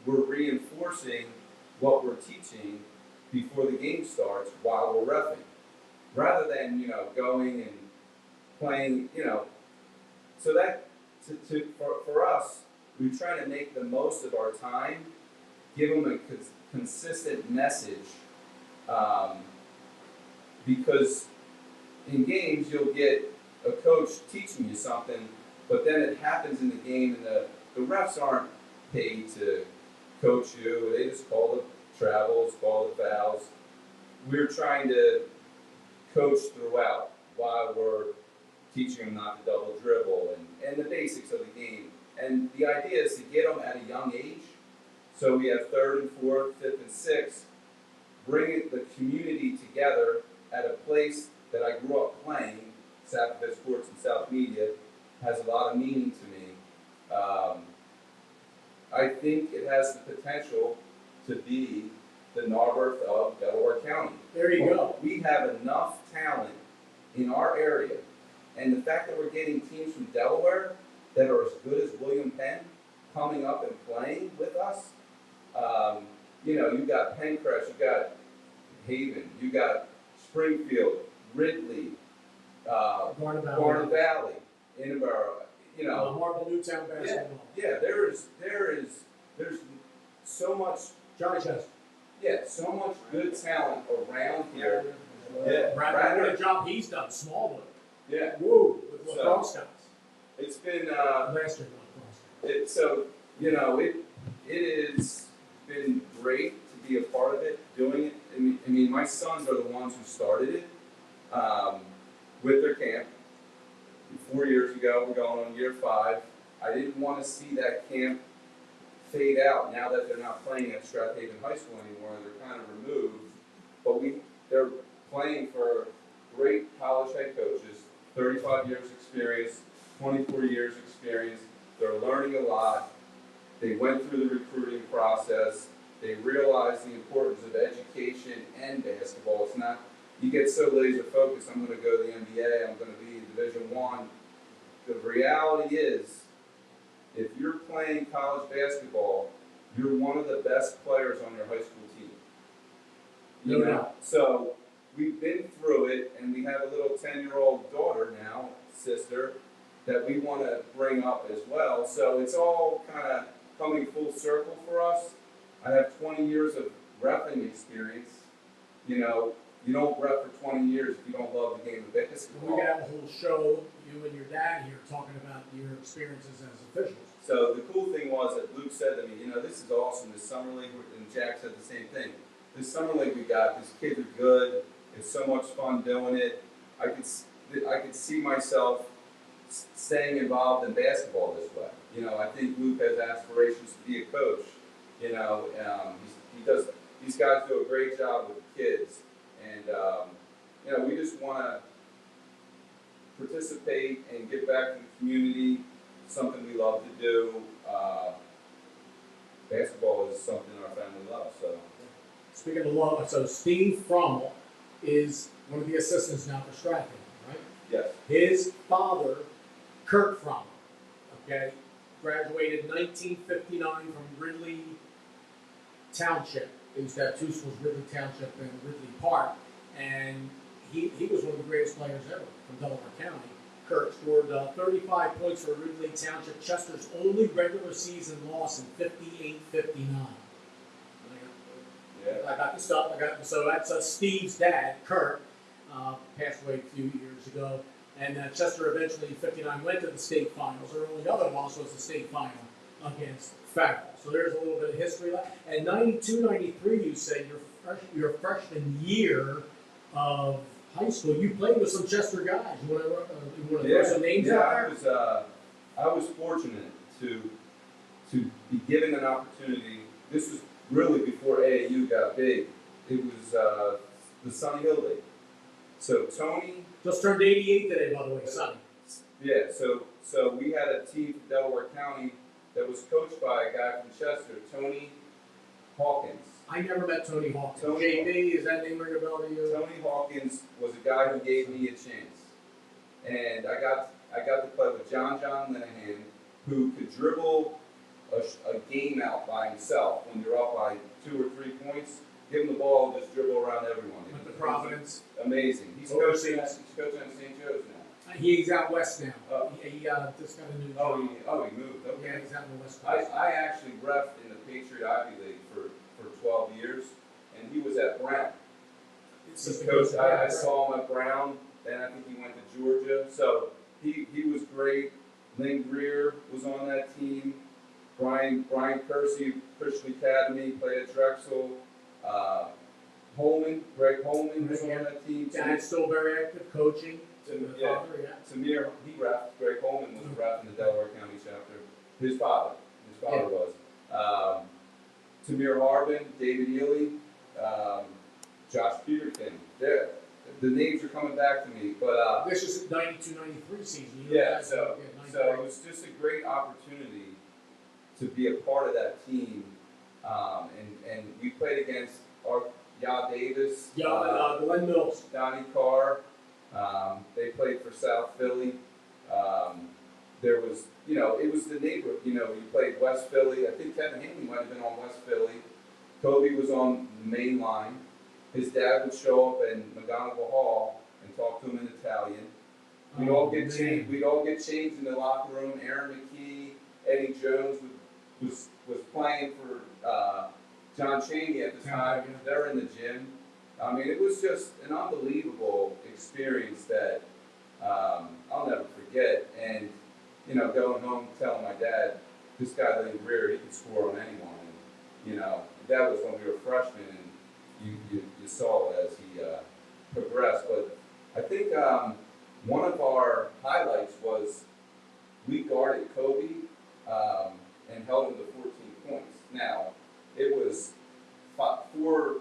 we're reinforcing what we're teaching before the game starts while we're reffing. Rather than, going and playing, So that, for us, we try to make the most of our time, give them a consistent message, because in games you'll get a coach teaching you something, but then it happens in the game and the refs aren't paid to coach you. They just call the travels, call the fouls. We're trying to coach throughout while we're teaching them not to double dribble and the basics of the game. And the idea is to get them at a young age. So we have 3rd and 4th, 5th and 6th, bring the community together at a place that I grew up playing. Delco Sports in South Media has a lot of meaning to me. I think it has the potential to be the Narberth of Delaware County. There you go. We have enough talent in our area, and the fact that we're getting teams from Delaware that are as good as William Penn coming up and playing with us. You've got Pencrest, you've got Haven, you've got Springfield, Ridley, Garnet Valley, Inneborough, Marble Newtown basketball. Yeah, there's so much. Johnny Chester. Yeah, so much good talent around here. Brad, what a job he's done. Smallwood. Yeah. Woo, with lacrosse guys. It's been Last year, lacrosse. It has been great to be a part of it, doing it. I mean, my sons are the ones who started it with their camp. 4 years ago, we're going on year 5. I didn't want to see that camp fade out now that they're not playing at Strathaven High School anymore. They're kind of removed, but they're playing for great college head coaches, 35 years experience, 24 years experience. They're learning a lot. They went through the recruiting process. They realized the importance of education and basketball. It's not, you get so laser focused, I'm going to go to the NBA, I'm going to be in Division I. The reality is, if you're playing college basketball, you're one of the best players on your high school team. You know? So we've been through it, and we have a little 10-year-old daughter now, sister, that we want to bring up as well. So it's all kind of coming full circle for us. I have 20 years of reffing experience. You know, you don't ref for 20 years if you don't love the game of basketball. We could have a whole show, you and your dad here, talking about your experiences as officials. So the cool thing was that Luke said to me, you know, this is awesome, this summer league, and Jack said the same thing. This summer league we got, these kids are good, it's so much fun doing it. I could see myself staying involved in basketball this way. You know, I think Luke has aspirations to be a coach. You know, these guys do a great job with the kids. And, you know, we just want to participate and give back to the community, something we love to do. Basketball is something our family loves. So, Speaking of love, so Steve Frommel is one of the assistants now for Strathaven, right? yes. His father, Kurt Frommel, okay, graduated in 1959 from Ridley Township. They used to have two schools, Ridley Township and Ridley Park, and he was one of the greatest players ever from Delaware County. Kurt scored 35 points for Ridley Township, Chester's only regular season loss in 58-59. Yeah. I got the stuff. So that's Steve's dad, Kurt, passed away a few years ago, and Chester eventually in '59 went to the state finals. Their only other loss was the state final against Farrell. So there's a little bit of history left. And 92, 93, you said your freshman year of high school, you played with some Chester guys. You want to throw some names out there? I was fortunate to be given an opportunity. This was really before AAU got big. It was the Sunny Hill League. So Tony just turned 88 today, by the way, Sonny. Yeah. So we had a team from Delaware County that was coached by a guy from Chester, Tony Hawkins. I never met Tony Hawkins. Tony JB, is that name ring a bell to you? Tony Hawkins was a guy who gave me a chance, and I got to play with John Linehan, who could dribble a game out by himself when you're up by 2 or 3 points. Give him the ball and just dribble around everyone. With the Providence. Amazing. He's coaching at St. Joe's now. He's out west now. Oh. He just got a new Oh, job. he moved. Yeah, Okay. he's out in the west coast. I actually refed in the Patriot Ivy League for 12 years, and he was at Brown. It's He's just coached. I right. saw him at Brown. Then I think he went to Georgia. So he was great. Lynn Greer was on that team. Brian Kersey, Christian Academy, played at Drexel. Greg Holman was on that team. Dad's still very active coaching. Yeah. Father, yeah. Tamir, he reffed. Greg Holman was a ref in the Delaware County chapter. His father was. Tamir Harbin, David Ely, Josh Peterkin. The names are coming back to me, but This is 92-93 season. so it was just a great opportunity to be a part of that team, and we played against Ya Davis, Glenn Mills, Donnie Carr. They played for South Philly. There was, it was the neighborhood. You played West Philly. I think Kevin Haney might have been on West Philly. Kobe was on the main line. His dad would show up in McGonigal Hall and talk to him in Italian. We'd all get changed. We'd all get changed in the locker room. Aaron McKee, Eddie Jones was playing for John Chaney at the time. They're in the gym. I mean, it was just an unbelievable experience that I'll never forget. And going home telling my dad, this guy Lynn Greer, he could score on anyone. And, that was when we were freshmen, and you saw it as he progressed. But I think one of our highlights was we guarded Kobe and held him to 14 points. Now, it was four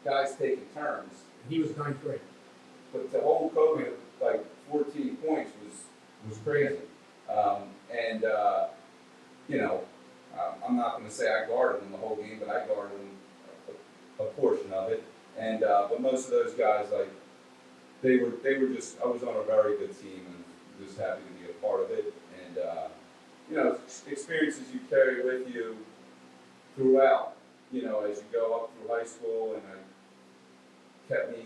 guys taking turns, He was ninth grade. but to hold Kobe at like 14 points was crazy. And you know, I'm not going to say I guarded him the whole game, but I guarded him a portion of it. And but most of those guys, like they were just, I was on a very good team and just happy to be a part of it. And you know, experiences you carry with you throughout, you know, as you go up through high school, and it kept me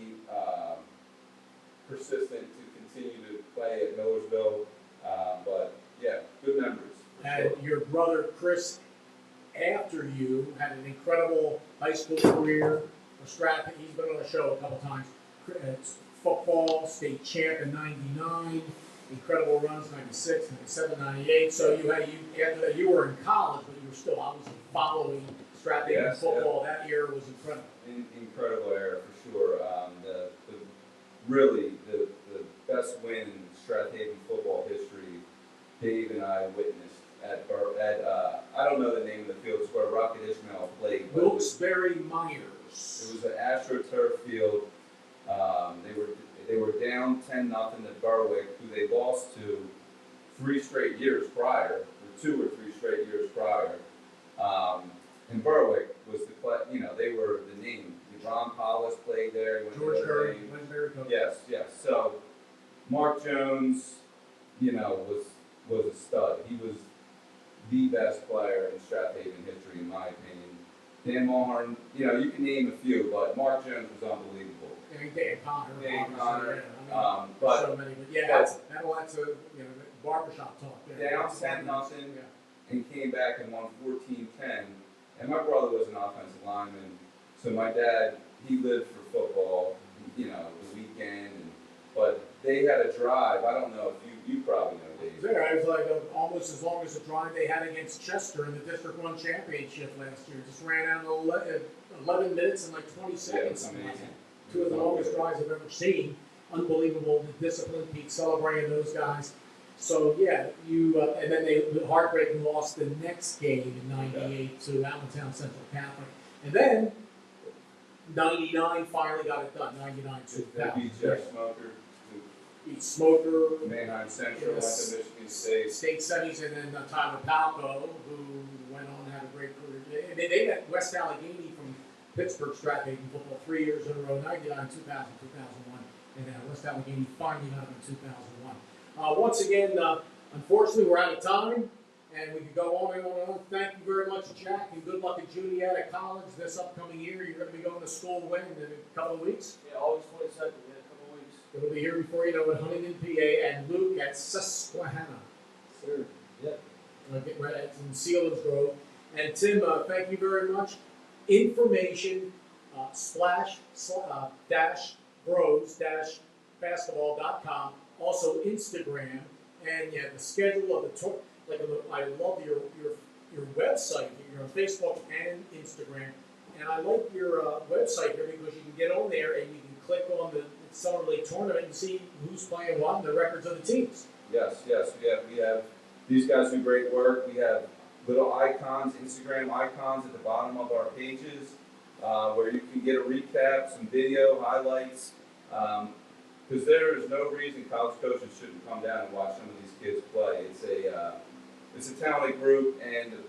persistent to continue to play at Millersville. But yeah, good memories. And your brother Chris, after you, had an incredible high school career. He's been on the show a couple times. Football, state champ in '99, incredible runs '96, '97, '98. So after that you were in college, but you were still obviously following Strathaven football. Yeah. That era was incredible. Incredible era for sure. Really the best win in Strathaven football history. Dave and I witnessed at I don't know the name of the field. It's where Rocket Ishmael played. Wilkes-Barre Myers. It was an AstroTurf field. They were down 10-0 at Berwick, who they lost to 3 straight years prior, or 2 or 3 straight years prior. And Berwick was they were the name. Ron Hollis played there. George Curry, yes. So Mark Jones, was a stud. He was the best player in Strathaven history, in my opinion. Dan Mulhern, you can name a few, but Mark Jones was unbelievable. Dan Connor. But so many. But yeah, that's a barbershop talk. Down 10-0, and came back and won 14-10. And my brother was an offensive lineman, so my dad, he lived for football, the weekend. But they had a drive. I don't know if you probably know, Dave. Yeah, it was like almost as long as the drive they had against Chester in the District 1 championship last year. Just ran out in 11 minutes and like 20 seconds. Yeah, amazing. 2 of the longest drives I've ever seen. Unbelievable, the discipline, Pete celebrating those guys. So yeah, and then they heartbreaking lost the next game in '98 to Allentown Central Catholic, and then '99 finally got it done. '99 They beat Jeff Smoker. Beat Smoker. Manheim Central went to Michigan State. State semis, and then Tyler Palco, who went on to have a great career. They met West Allegheny from Pittsburgh Strathaven football 3 years in a row, '99, 2000, 2001, and West Allegheny finally got it in 2001. Once again, unfortunately, we're out of time, and we could go on and on and on. Thank you very much, Jack, and good luck at Juniata College this upcoming year. You're going to be going to school when? In a couple of weeks? Yeah, August 22nd, in a couple of weeks. It'll be here before you know it, Huntington, PA, and Luke at Susquehanna. Sir, yep. It's in Selinsgrove. And Tim, thank you very much. Information, splash-bros-basketball.com. Also Instagram, and the schedule of the tour. I love your website. You're on Facebook and Instagram, and I like your website here because you can get on there and you can click on the Summer League tournament and see who's playing what and the records of the teams. Yes. We have these guys do great work. We have little icons, Instagram icons at the bottom of our pages, where you can get a recap, some video highlights. Because there is no reason college coaches shouldn't come down and watch some of these kids play. It's a talented group, and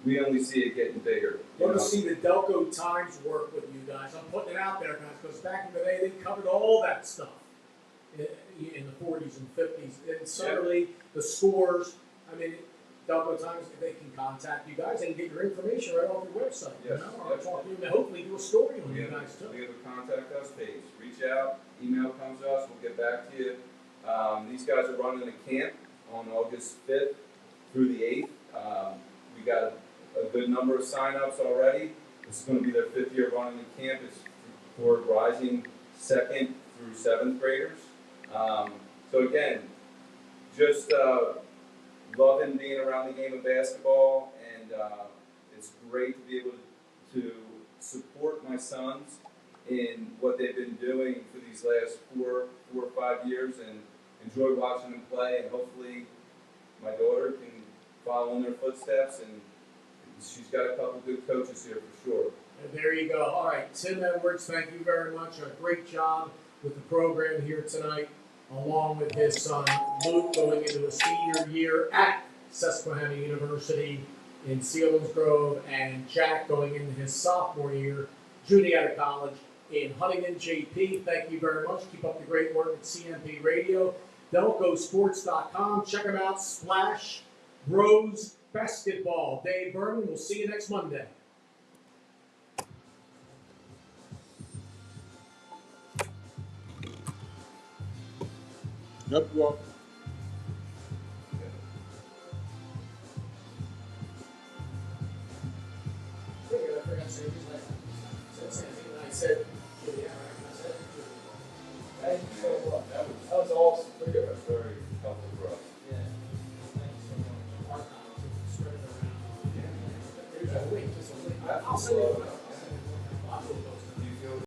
we only see it getting bigger. Love to see the Delco Times work with you guys. I'm putting it out there, guys, because back in the day, they covered all that stuff in the 40s and 50s. And suddenly, the scores, Delco Times, they can contact you guys and get your information right off your website. Yes. Or talk to you and hopefully do a story on you guys, too. We have a contact us page. Reach out, email comes to us, we'll get back to you. These guys are running a camp on August 5th through the 8th. We got a good number of sign-ups already. This is going to be their 5th year running the camp. It's for rising 2nd through 7th graders. So again, just loving being around the game of basketball, and it's great to be able to support my sons in what they've been doing for these last four or 5 years, and enjoy watching them play, and hopefully my daughter can follow in their footsteps and she's got a couple good coaches here for sure. And there you go. All right, Tim Edwards, thank you very much. A great job with the program here tonight, along with his son Luke going into a senior year at Susquehanna University in Selinsgrove, and Jack going into his sophomore year, junior out of college in Huntington. JP, thank you very much. Keep up the great work at CMP Radio. DelcoSports.com. Check them out. Splash Bros Basketball. Dave Burman, we'll see you next Monday. Yep, well. I said, Thank you so much. That was awesome. That was very helpful for us. Yeah. Thank you so much. There's a link, just a link. I'll send you a